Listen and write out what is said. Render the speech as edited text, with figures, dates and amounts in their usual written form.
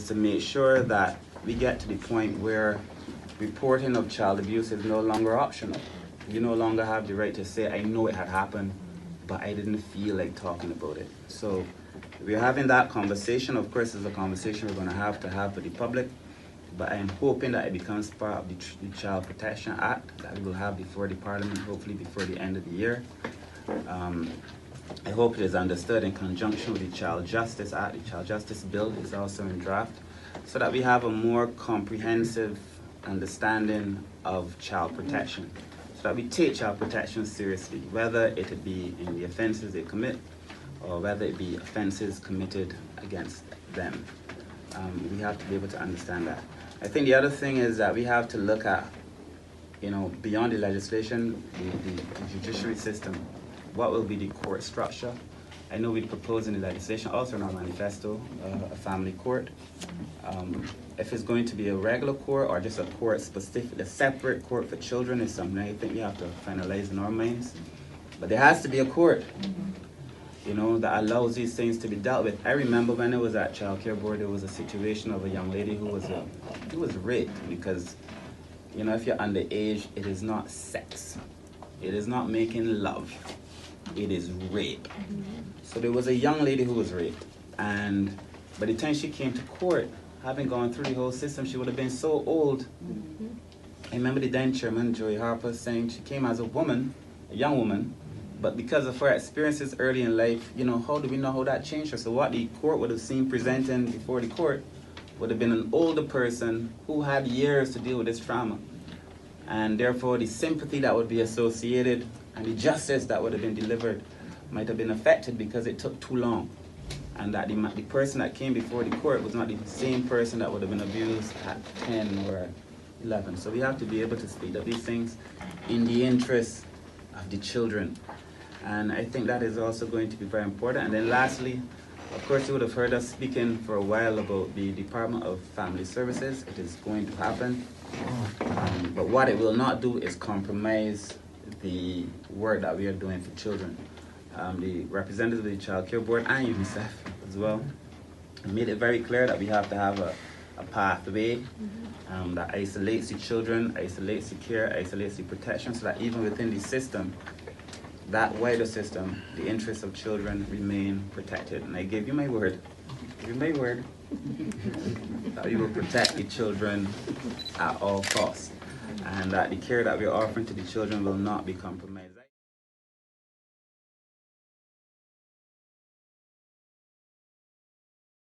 is to make sure that we get to the point where reporting of child abuse is no longer optional. You no longer have the right to say, I know it had happened, but I didn't feel like talking about it. So we're having that conversation. Of course, it's a conversation we're going to have with the public, but I'm hoping that it becomes part of the Child Protection Act that we will have before the Parliament, hopefully before the end of the year. I hope it is understood in conjunction with the Child Justice Act. The Child Justice Bill is also in draft, so that we have a more comprehensive understanding of child protection, so that we take child protection seriously, whether it be in the offenses they commit or whether it be offenses committed against them. We have to be able to understand that. I think the other thing is that we have to look at, beyond the legislation, the judiciary system. What will be the court structure? I know we propose in the legislation, also in our manifesto, a family court. If it's going to be a regular court or just a court specific, a separate court for children is something I think we have to finalize in our minds. But there has to be a court, that allows these things to be dealt with. I remember when I was at Child Care Board, there was a situation of a young lady who was raped because, if you're underage, it is not sex. It is not making love. It is rape. So there was a young lady who was raped, and by the time she came to court, having gone through the whole system, she would have been so old. I remember the then chairman, Joey Harper, saying she came as a woman, a young woman, but because of her experiences early in life, how do we know how that changed her? So what the court would have seen presenting before the court would have been an older person who had years to deal with this trauma. And therefore the sympathy that would be associated and the justice that would have been delivered might have been affected because it took too long. And that the person that came before the court was not the same person that would have been abused at 10 or 11. So we have to be able to speak of these things in the interest of the children. And I think that is also going to be very important. And then lastly, of course, you would have heard us speaking for a while about the Department of Family Services. It is going to happen. But what it will not do is compromise the work that we are doing for children. The representatives of the Child Care Board and UNICEF as well made it very clear that we have to have a pathway that isolates the children, isolates the care, isolates the protection, so that even within the system, that wider system, the interests of children remain protected. And I gave you my word, that we will protect the children at all costs, and that the care that we are offering to the children will not be compromised.